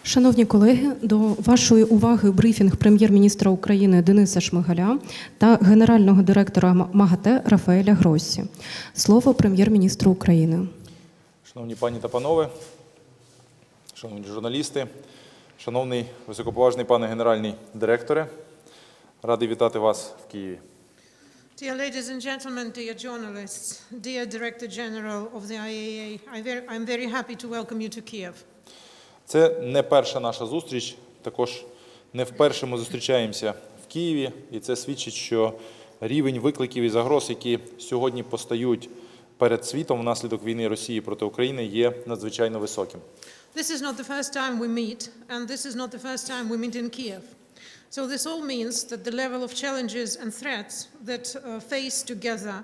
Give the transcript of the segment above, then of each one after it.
Шановні колеги, до вашої уваги брифінг Прем'єр-міністра України Дениса Шмигаля та Генерального директора МАГАТЕ Рафаеля Гроссі. Слово Прем'єр-міністру України. Шановні пані та панове, шановні журналісти, шановний високоповажний пане Генеральний директоре, радий вітати вас в Києві. Dear ladies and gentlemen, dear journalists, dear Director General of the IAEA, I'm very happy to welcome you to Kiev. Це не перша наша зустріч, також не вперше ми зустрічаємося в Києві, і це свідчить, що рівень викликів і загроз, які сьогодні постають перед світом внаслідок війни Росії проти України, є надзвичайно високим. This is not the first time we meet, and this is not the first time we meet in Kiev. So this all means that the level of challenges and threats that face together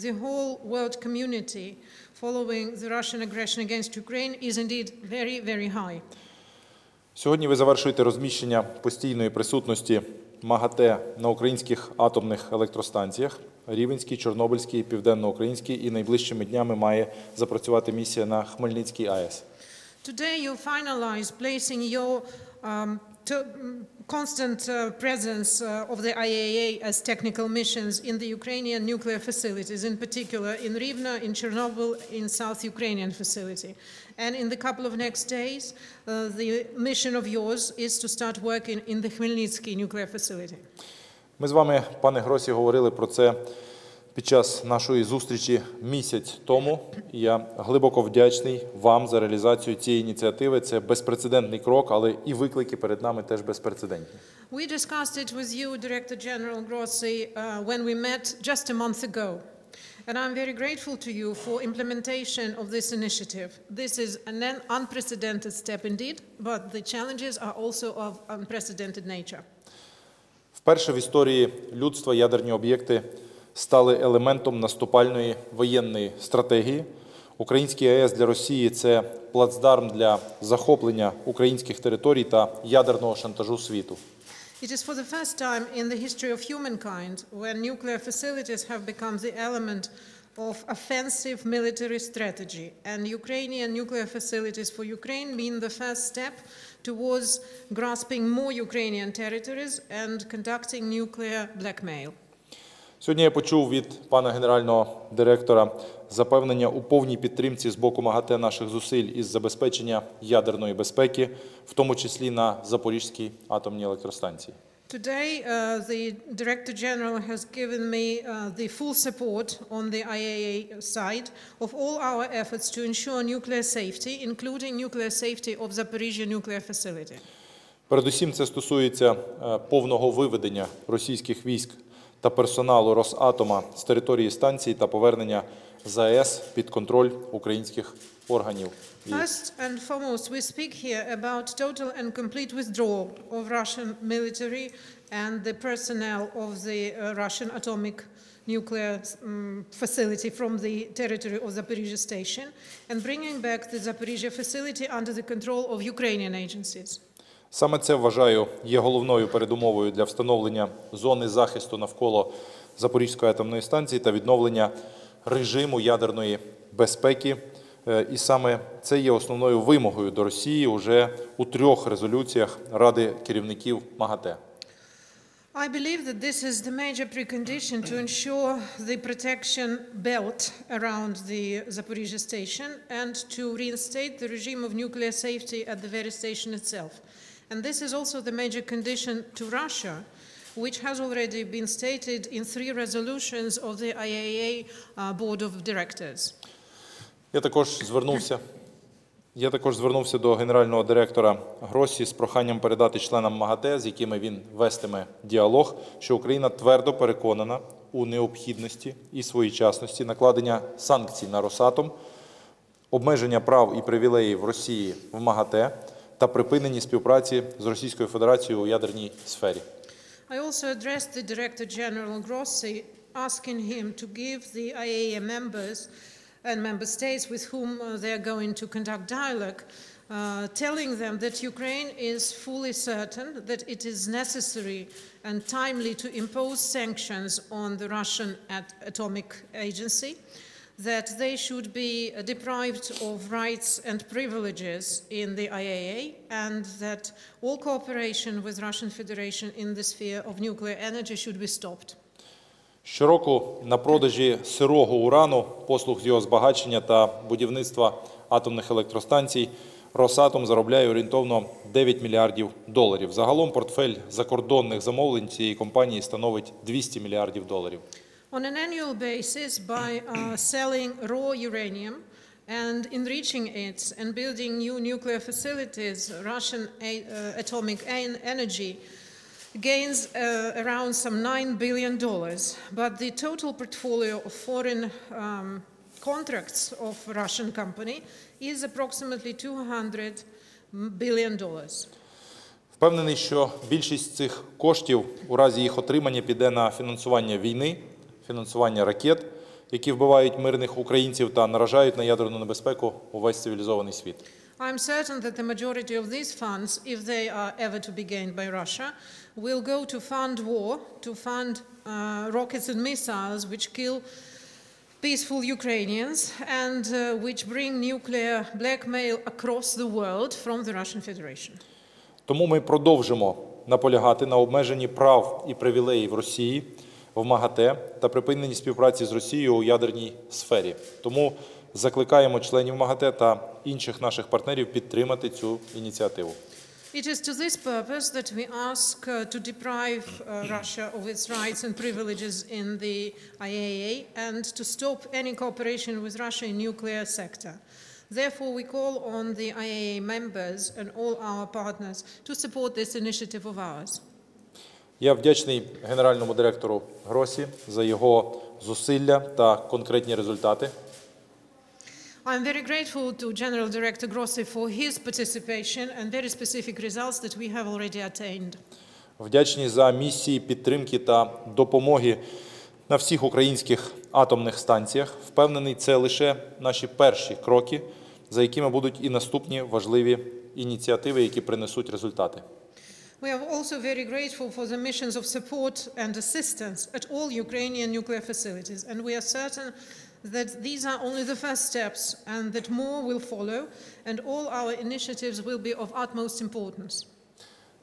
the whole world community following the Russian aggression against Ukraine is indeed very, very high. Сьогодні ви завершуєте розміщення постійної присутності МАГАТЕ на українських атомних електростанціях. Рівненській, Чорнобильській, Південноукраїнській, і найближчими днями має запрацювати місія на Хмельницькій АЕС. Today you finalize placing your constant presence of the IAEA as technical missions in the Ukrainian nuclear facilities, in particular in Rivne, in Chernobyl, in South Ukrainian facility. And in the couple of next days, the mission of yours is to start working in the Khmelnytsky nuclear facility. Ми з вами, пане Гроссі, говорили про це під час нашої зустрічі місяць тому. Я глибоко вдячний вам за реалізацію цієї ініціативи. Це безпрецедентний крок, але і виклики перед нами теж безпрецедентні. We discussed it with you, Director General Grossi, when we met just a month ago. And I'm very grateful to you for implementation of this initiative. This is an unprecedented step indeed, but the challenges are also of unprecedented nature. Вперше в історії людства ядерні об'єкти стали елементом наступальної воєнної стратегії. Український АЕС для Росії – це плацдарм для захоплення українських територій та ядерного шантажу світу. It is for the first time in the history of humankind when nuclear facilities have become the element of offensive military strategy, and Ukrainian nuclear facilities for Ukraine mean the first step towards grasping more Ukrainian territories and conducting nuclear blackmail. Сьогодні я почув від пана Генерального директора запевнення у повній підтримці з боку МАГАТЕ наших зусиль із забезпечення ядерної безпеки, в тому числі на Запорізькій атомній електростанції. Today, the Director General has given me the full support on the IAEA side of all our efforts to ensure nuclear safety, including nuclear safety of Zaporizhzhia nuclear facility. Передусім це стосується повного виведення російських військ та персоналу Росатома з території станції та повернення ЗАЕС під контроль українських органів. First and foremost, we speak here about total and complete withdrawal of Russian military and the personnel of the Russian atomic nuclear facility from the territory of Zaporizhzhia station and bringing back the Zaporizhzhia facility under the control of Ukrainian agencies. Саме це, вважаю, є головною передумовою для встановлення зони захисту навколо Запорізької атомної станції та відновлення режиму ядерної безпеки. І саме це є основною вимогою до Росії уже у 3 резолюціях Ради керівників МАГАТЕ. I believe that this is the major precondition to ensure the protection belt around the Zaporizhzhia station and to reinstate the regime of nuclear safety at the very station itself. And this is also the major condition to Russia, which has already been stated in 3 resolutions of the IAEA Board of Directors. Я також звернувся до генерального директора Гроссі з проханням передати членам МАГАТЕ, з якими він вестиме діалог, що Україна твердо переконана у необхідності і своєчасності накладення санкцій на Росатом, обмеження прав і привілеїв Росії в МАГАТЕ та припинення співпраці з Російською Федерацією у ядерній сфері. I also addressed the Director General Grossi, asking him to give the IAEA members and member states with whom they are going to conduct dialogue, telling them that Ukraine is fully certain that it is necessary and timely to impose sanctions on the Russian Atomic Agency, that they should be deprived of rights and privileges in the IAEA, and that all cooperation with Russian Federation in the sphere of nuclear energy should be stopped. Щороку на продажі сирого урану, послуг з його збагачення та будівництва атомних електростанцій Росатом заробляє орієнтовно $9 мільярдів. Загалом портфель закордонних замовлень цієї компанії становить $200 мільярдів. On an annual basis, by selling raw uranium and enriching it and building new nuclear facilities, Russian atomic energy gains around some $9 billion. But the total portfolio of foreign contracts of Russian company is approximately $200 billion. Впевнений, що більшість цих коштів у разі їх отримання піде на фінансування війни, фінансування ракет, які вбивають мирних українців та наражають на ядерну небезпеку увесь цивілізований світ. I'm certain that the majority of these funds, if they are ever to be gained by Russia, will go to fund war, to fund rockets and missiles which kill peaceful Ukrainians and which bring nuclear blackmail across the world from the Russian Federation. Тому ми продовжимо наполягати на обмеженні прав і привілеїв Росії в МАГАТЕ та припиненні співпраці з Росією у ядерній сфері. Тому закликаємо членів МАГАТЕ та інших наших партнерів підтримати цю ініціативу. It is to this purpose that we ask to deprive Russia of its rights and privileges in the IAEA and to stop any cooperation with Russia in nuclear sector. Therefore, we call on the IAEA members and all our partners to support this initiative of ours. Я вдячний Генеральному директору Гроссі за його зусилля та конкретні результати. I'm very grateful to General Director Grossi for his participation and very specific results that we have already attained. Вдячні за місії підтримки та допомоги на всіх українських атомних станціях. Впевнений, це лише наші перші кроки, за якими будуть і наступні важливі ініціативи, які принесуть результати. We are also very grateful for the missions of support and assistance at all Ukrainian nuclear facilities, and we are certain that these are only the first steps and that more will follow, and all our initiatives will be of utmost importance.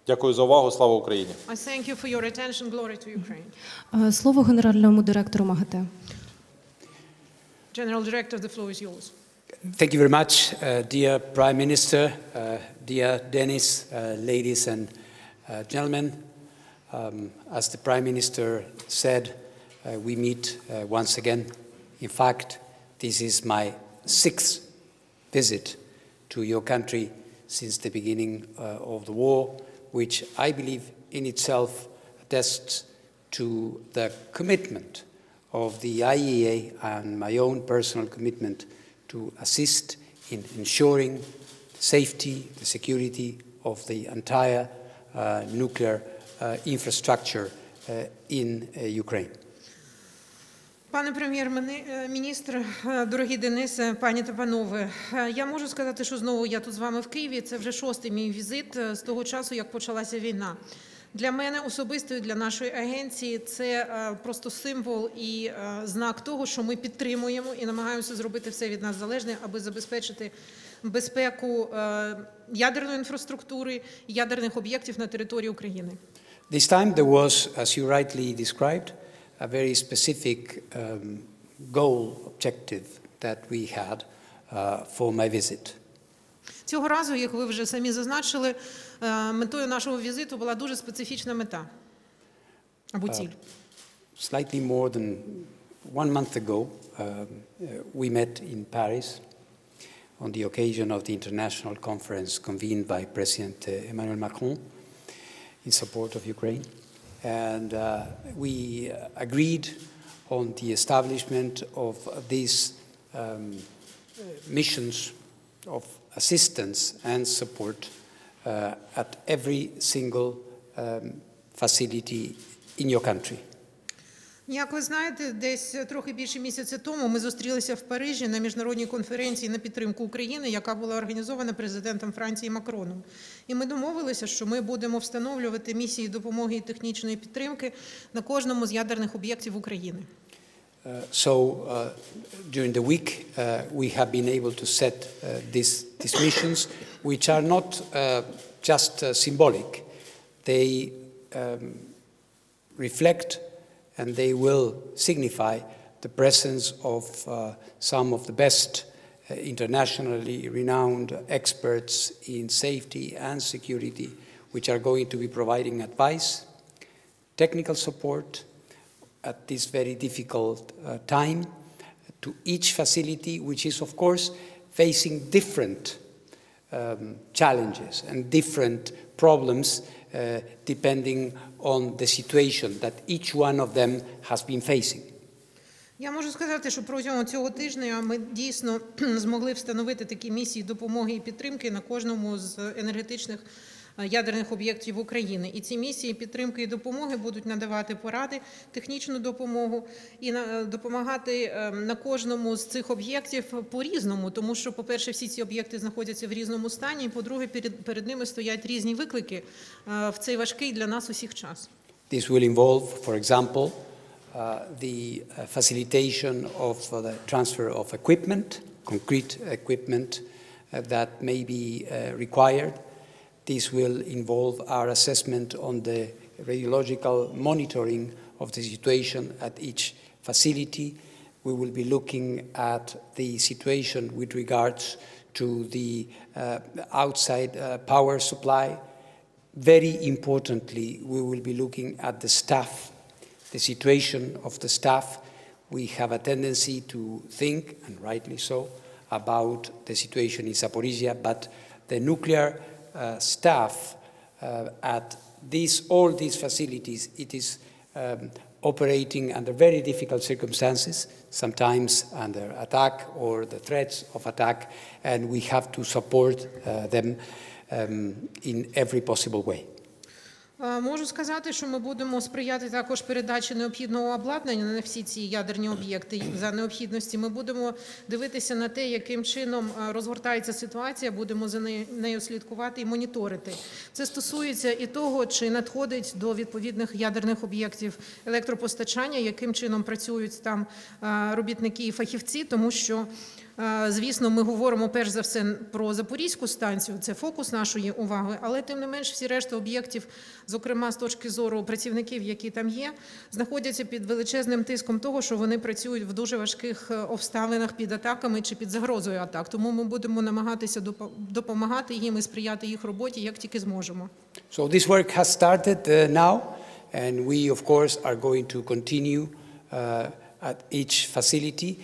Дякую за увагу. Слава Україні! I thank you for your attention. Glory to Ukraine. Слово генеральному директору МАГАТЕ. General Director, the floor is yours. Thank you very much, dear Prime Minister, dear Denis, ladies and gentlemen. As the Prime Minister said, we meet once again. In fact, this is my 6th visit to your country since the beginning of the war, which I believe in itself attests to the commitment of the IAEA and my own personal commitment to assist in ensuring the safety, the security of the entire nuclear infrastructure in Ukraine. Пане прем'єр-міністр, дорогі Денисе, пані та панове, я можу сказати, що знову я тут з вами в Києві. Це вже 6-й мій візит з того часу, як почалася війна. Для мене особисто і для нашої агенції це просто символ і знак того, що ми підтримуємо і намагаємося зробити все від нас залежне, аби забезпечити безпеку ядерної інфраструктури, ядерних об'єктів на території України. This time there was, as you rightly described, a very specific goal, objective that we had for my visit. Цього разу, як ви вже самі зазначили, метою нашого візиту була дуже специфічна мета або ціль. Slightly more than 1 month ago, we met in Paris on the occasion of the international conference convened by President Emmanuel Macron in support of Ukraine. And we agreed on the establishment of these missions of assistance and support at every single facility in your country. Як ви знаєте, десь трохи більше місяця тому ми зустрілися в Парижі на міжнародній конференції на підтримку України, яка була організована президентом Франції Макроном. І ми домовилися, що ми будемо встановлювати місії допомоги і технічної підтримки на кожному з ядерних об'єктів України. During the week, we have been able to set these missions, which are not just symbolic. They reflect and they will signify the presence of some of the best internationally renowned experts in safety and security, which are going to be providing advice, technical support at this very difficult time to each facility, which is, of course, facing different challenges and different problems depending on the situation that each one of them has been facing. Я можу сказати, що протягом цього тижня ми дійсно змогли встановити такі місії допомоги і підтримки на кожному з енергетичних ядерних об'єктів України. І ці місії підтримки і допомоги будуть надавати поради, технічну допомогу і допомагати на кожному з цих об'єктів по-різному, тому що, по-перше, всі ці об'єкти знаходяться в різному стані, і, по-друге, перед ними стоять різні виклики в цей важкий для нас усіх час. This will involve, for example, the facilitation of the transfer of equipment, concrete equipment that may be required. This will involve our assessment on the radiological monitoring of the situation at each facility. We will be looking at the situation with regards to the outside power supply. Very importantly, we will be looking at the staff, the situation of the staff. We have a tendency to think, and rightly so, about the situation in Zaporizhia, but the nuclear staff at all these facilities, it is operating under very difficult circumstances, sometimes under attack or the threats of attack, and we have to support them in every possible way. Можу сказати, що ми будемо сприяти також передачі необхідного обладнання на всі ці ядерні об'єкти. За необхідності ми будемо дивитися на те, яким чином розгортається ситуація, будемо за нею слідкувати і моніторити. Це стосується і того, чи надходить до відповідних ядерних об'єктів електропостачання, яким чином працюють там робітники і фахівці, тому що звісно, ми говоримо перш за все про Запорізьку станцію, це фокус нашої уваги, але тим не менш всі решта об'єктів, зокрема з точки зору працівників, які там є, знаходяться під величезним тиском того, що вони працюють в дуже важких обставинах під атаками чи під загрозою атак. Тому ми будемо намагатися допомагати їм і сприяти їх роботі, як тільки зможемо. So this work has started now, and we of course are going to continue at each facility.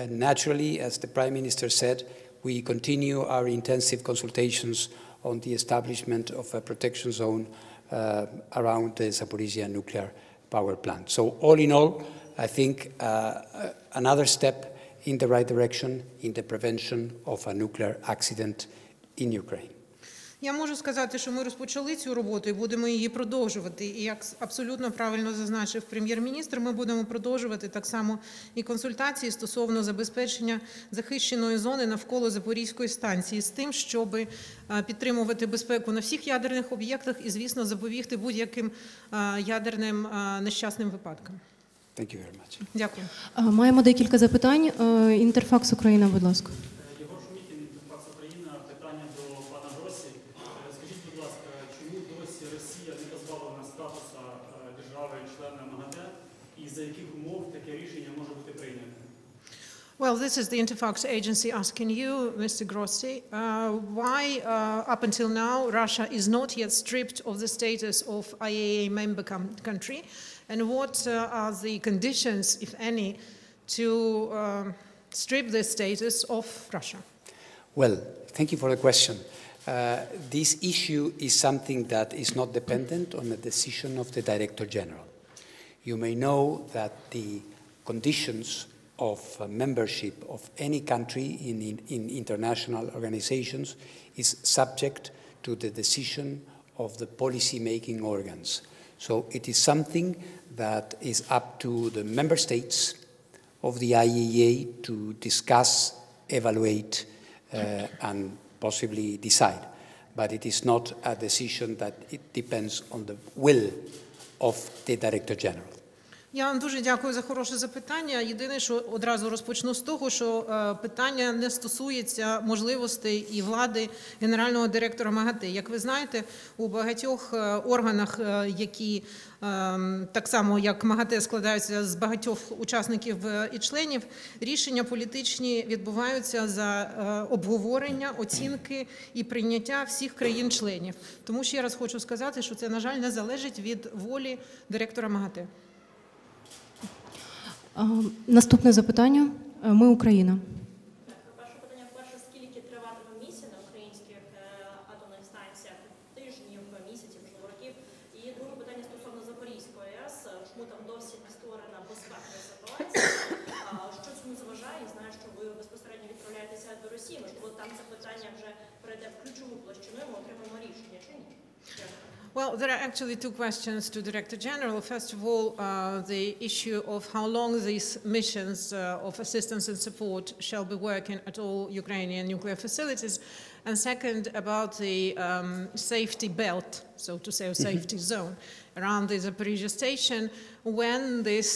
Naturally, as the Prime Minister said, we continue our intensive consultations on the establishment of a protection zone around the Zaporizhia nuclear power plant. So all in all, I think another step in the right direction in the prevention of a nuclear accident in Ukraine. Я можу сказати, що ми розпочали цю роботу і будемо її продовжувати. І як абсолютно правильно зазначив прем'єр-міністр, ми будемо продовжувати так само і консультації стосовно забезпечення захищеної зони навколо Запорізької станції з тим, щоб підтримувати безпеку на всіх ядерних об'єктах і, звісно, запобігти будь-яким ядерним нещасним випадкам. Thank you very much. Дякую. Маємо декілька запитань. Інтерфакс Україна, будь ласка. Росія не позбавлена статусу держави-члена МАГАТЕ, і за яких умов таке рішення може бути прийнято? Well, this is the Interfax agency asking you, Mr. Grossi, why up until now Russia is not yet stripped of the status of IAEA member country, and what are the conditions, if any, to strip the status of Russia? Well, thank you for the question. This issue is something that is not dependent on a decision of the Director General. You may know that the conditions of membership of any country in international organizations is subject to the decision of the policy-making organs. So it is something that is up to the member states of the IAEA to discuss, evaluate, and possibly decide. But it is not a decision that it depends on the will of the Director General. Я вам дуже дякую за хороше запитання. Єдине, що одразу розпочну з того, що питання не стосується можливостей і влади генерального директора МАГАТЕ. Як ви знаєте, у багатьох органах, які так само як МАГАТЕ складаються з багатьох учасників і членів, рішення політичні відбуваються за обговорення, оцінки і прийняття всіх країн-членів. Тому ще раз хочу сказати, що це, на жаль, не залежить від волі директора МАГАТЕ. Наступне запитання. Ми Україна. Перше питання, скільки триватиме місія на українських атомних станціях? Тижнів, місяців, можливо, років? І друге питання стосовно Запорізької АЕС. Чому там досі не створена безпекова ситуація? Що цьому заважає? І знаю, що ви безпосередньо відправляєтеся до Росії. Можливо, там це питання вже перейде в ключову площину, і ми отримаємо рішення, чи ні? Well, there are actually two questions to Director General. First of all, the issue of how long these missions of assistance and support shall be working at all Ukrainian nuclear facilities. And second, about the safety belt, so to say, or safety zone around the Zaporizhzhia station, when this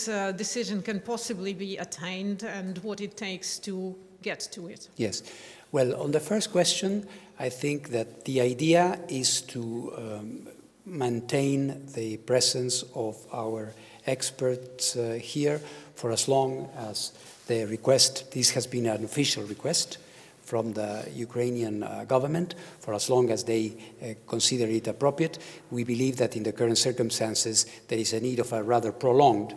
decision can possibly be attained and what it takes to get to it. Yes. Well, on the first question, I think that the idea is to maintain the presence of our experts here for as long as the request, this has been an official request from the Ukrainian government, for as long as they consider it appropriate. We believe that in the current circumstances there is a need of a rather prolonged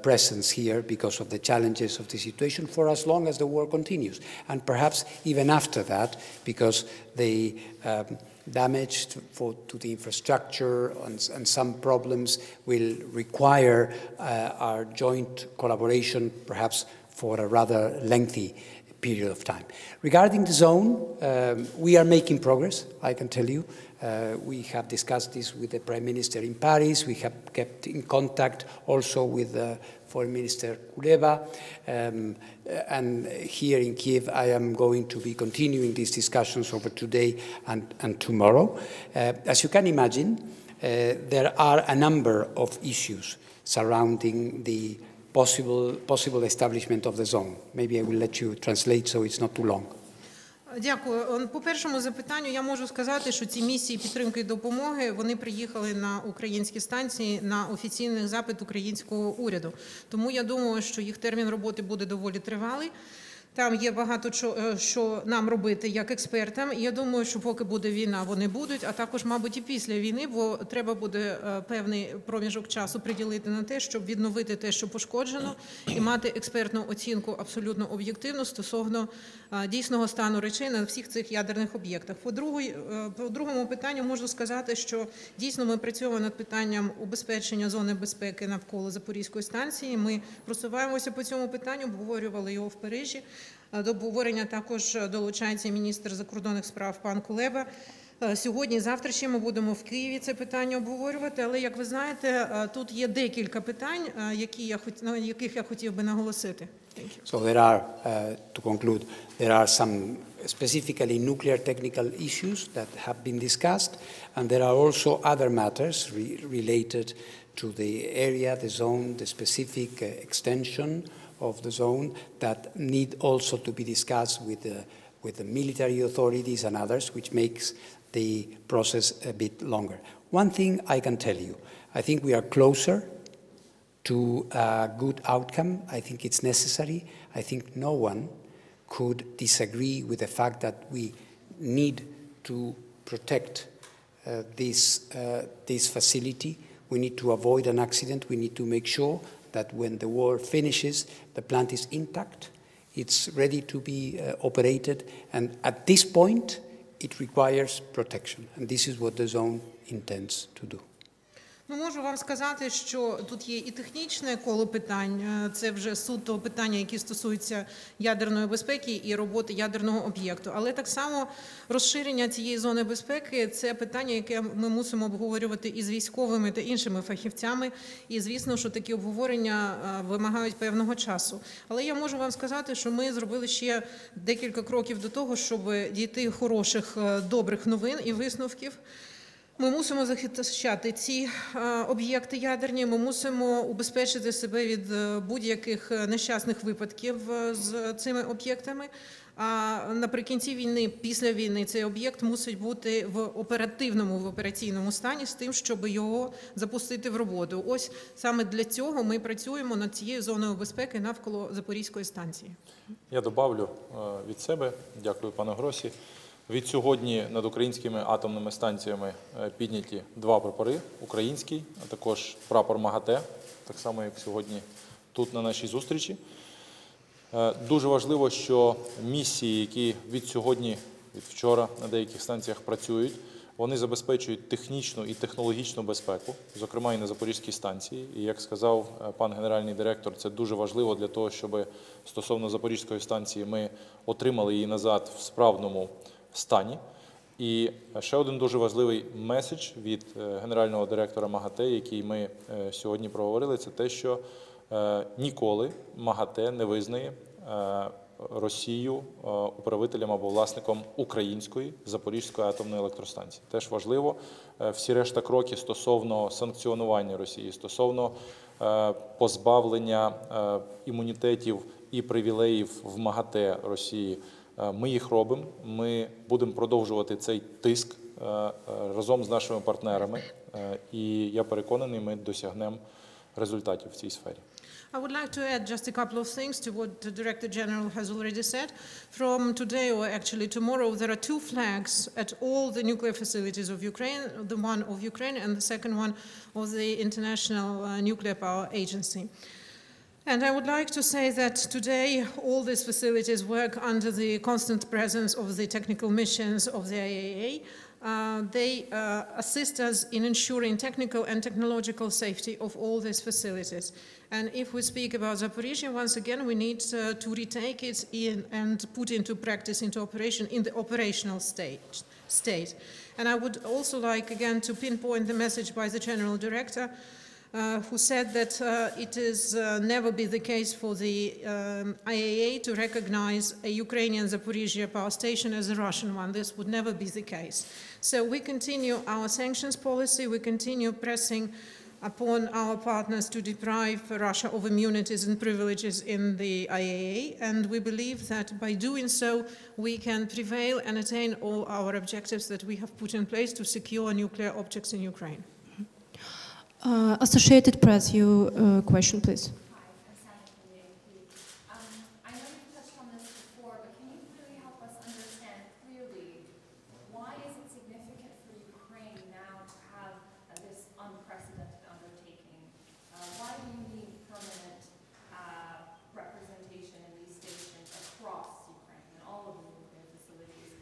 presence here because of the challenges of the situation for as long as the war continues, and perhaps even after that, because the damage to the infrastructure and some problems will require our joint collaboration perhaps for a rather lengthy period of time. Regarding the zone, we are making progress, I can tell you. We have discussed this with the Prime Minister in Paris. We have kept in contact also with Foreign Minister Kuleba. And here in Kiev, I am going to be continuing these discussions over today and tomorrow. As you can imagine, there are a number of issues surrounding the possible establishment of the zone. Maybe I will let you translate so it's not too long. Дякую. По першому запитанню я можу сказати, що ці місії підтримки і допомоги, вони приїхали на українські станції на офіційний запит українського уряду. Тому я думаю, що їх термін роботи буде доволі тривалий. Там є багато що нам робити як експертам. І я думаю, що поки буде війна, вони будуть, а також, мабуть, і після війни, бо треба буде певний проміжок часу приділити на те, щоб відновити те, що пошкоджено, і мати експертну оцінку абсолютно об'єктивну стосовно дійсного стану речей на всіх цих ядерних об'єктах. По другому питанню можу сказати, що дійсно ми працюємо над питанням убезпечення зони безпеки навколо Запорізької станції. Ми просуваємося по цьому питанню, обговорювали його в Парижі. До обговорення також долучається міністр закордонних справ пан Кулеба. Сьогодні і завтра ще ми будемо в Києві це питання обговорювати, але, як ви знаєте, тут є декілька питань, на яких я хотів би наголосити. So there are, to conclude, there are some specifically nuclear technical issues that have been discussed, and there are also other matters related to the area, the zone, the specific extension of the zone that need also to be discussed with the military authorities and others, which makes the process a bit longer. One thing I can tell you, I think we are closer to a good outcome. I think it's necessary. I think no one could disagree with the fact that we need to protect this facility. We need to avoid an accident. We need to make sure that when the war finishes, the plant is intact, it's ready to be operated, and at this point, it requires protection, and this is what the zone intends to do. Можу вам сказати, що тут є і технічне коло питань, це вже суто питання, які стосуються ядерної безпеки і роботи ядерного об'єкту. Але так само розширення цієї зони безпеки – це питання, яке ми мусимо обговорювати із військовими та іншими фахівцями. І, звісно, що такі обговорення вимагають певного часу. Але я можу вам сказати, що ми зробили ще декілька кроків до того, щоб дійти хороших, добрих новин і висновків. Ми мусимо захищати ці об'єкти ядерні, ми мусимо убезпечити себе від будь-яких нещасних випадків з цими об'єктами. А наприкінці війни, після війни, цей об'єкт мусить бути в операційному стані з тим, щоб його запустити в роботу. Ось саме для цього ми працюємо над цією зоною безпеки навколо Запорізької станції. Я добавлю від себе, дякую пане Гроссі. Від сьогодні над українськими атомними станціями підняті два прапори – український, а також прапор МАГАТЕ, так само як сьогодні тут на нашій зустрічі. Дуже важливо, що місії, які від сьогодні, від вчора на деяких станціях працюють, вони забезпечують технічну і технологічну безпеку, зокрема і на Запорізькій станції. І, як сказав пан генеральний директор, це дуже важливо для того, щоб стосовно Запорізької станції ми отримали її назад в справному стані. І ще один дуже важливий меседж від генерального директора МАГАТЕ, який ми сьогодні проговорили, це те, що ніколи МАГАТЕ не визнає Росію управителем або власником української Запорізької атомної електростанції. Теж важливо. Всі решта кроки стосовно санкціонування Росії, стосовно позбавлення імунітетів і привілеїв в МАГАТЕ Росії, ми їх робимо, ми будемо продовжувати цей тиск разом з нашими партнерами, і я переконаний, ми досягнемо результатів в цій сфері. I would like to add just a couple of things to what the Director General has already said. From today, or actually tomorrow, there are two flags at all the nuclear facilities of Ukraine, the one of Ukraine and the second one of the International Nuclear Power Agency. And I would like to say that today all these facilities work under the constant presence of the technical missions of the IAEA. They assist us in ensuring technical and technological safety of all these facilities. And if we speak about Zaporizhzhia, once again, we need to retake it and put into practice, into operation, in the operational state. And I would also like, again, to pinpoint the message by the General Director, who said that it is never be the case for the IAEA to recognize a Ukrainian Zaporizhzhia power station as a Russian one. This would never be the case. So we continue our sanctions policy, we continue pressing upon our partners to deprive Russia of immunities and privileges in the IAEA, and we believe that by doing so, we can prevail and attain all our objectives that we have put in place to secure nuclear objects in Ukraine. Associated Press, your question, please. I know you touched on this before, but can you really help us understand clearly why is it significant for Ukraine now to have this unprecedented undertaking? Why do you need permanent representation in these stations across Ukraine and all of the nuclear facilities?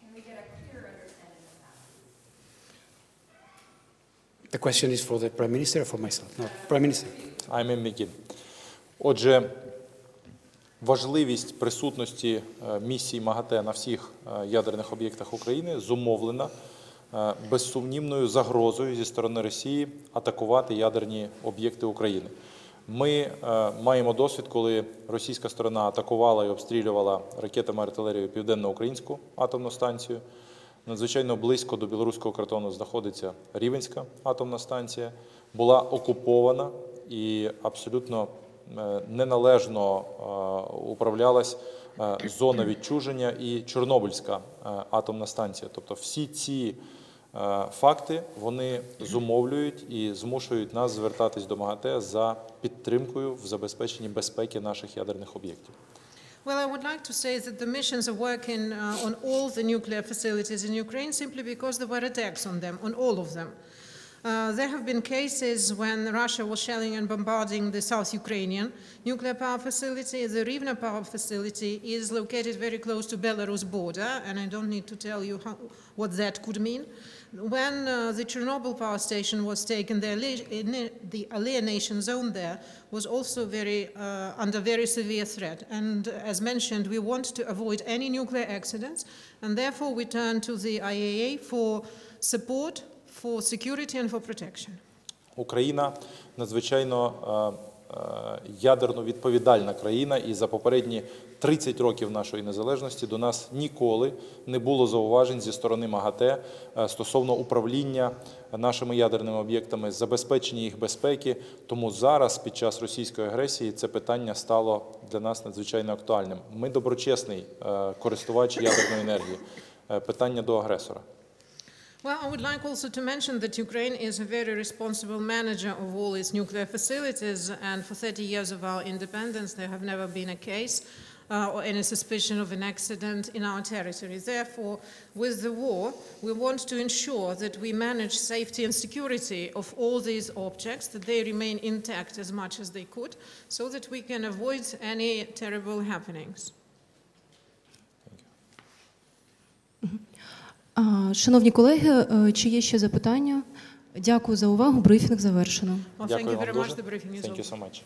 Can we get a clear understanding of that? The question is for the Prime Minister or for myself? No, Prime Minister. I'm in begin. Отже, важливість присутності місії МАГАТЕ на всіх ядерних об'єктах України зумовлена безсумнівною загрозою зі сторони Росії атакувати ядерні об'єкти України. Ми маємо досвід, коли російська сторона атакувала і обстрілювала ракетами артилерією Південно-Українську атомну станцію. Надзвичайно близько до білоруського кордону знаходиться Рівненська атомна станція. Була окупована і абсолютно неналежно управлялась зона відчуження і Чорнобильська атомна станція. Тобто всі ці факти, вони зумовлюють і змушують нас звертатись до МАГАТЕ за підтримкою в забезпеченні безпеки наших ядерних об'єктів. Well, I would like to say that the missions are working on all the nuclear facilities in Ukraine simply because there were attacks on them, on all of them. There have been cases when Russia was shelling and bombarding the South Ukrainian nuclear power facility. The Rivne power facility is located very close to Belarus border, and I don't need to tell you what that could mean. When the Chernobyl power station was taken, the alienation zone there was also under very severe threat. And as mentioned, we want to avoid any nuclear accidents, and therefore we turn to the IAEA for support, for security and for protection. Україна надзвичайно ядерно відповідальна країна, і за попередні 30 років нашої незалежності до нас ніколи не було зауважень зі сторони МАГАТЕ стосовно управління нашими ядерними об'єктами, забезпечення їх безпеки. Тому зараз, під час російської агресії, це питання стало для нас надзвичайно актуальним. Ми доброчесний користувач ядерної енергії. Питання до агресора. Well, I would like also to mention that Ukraine is a very responsible manager of all its nuclear facilities, and for 30 years of our independence, there have never been a case or any suspicion of an accident in our territory. Therefore, with the war, we want to ensure that we manage safety and security of all these objects, that they remain intact as much as they could, so that we can avoid any terrible happenings. Шановні колеги, чи є ще запитання? Дякую за увагу. Брифінг завершено. Well, thank you Дякую very вам much. дуже. The briefing is Thank you over. so much.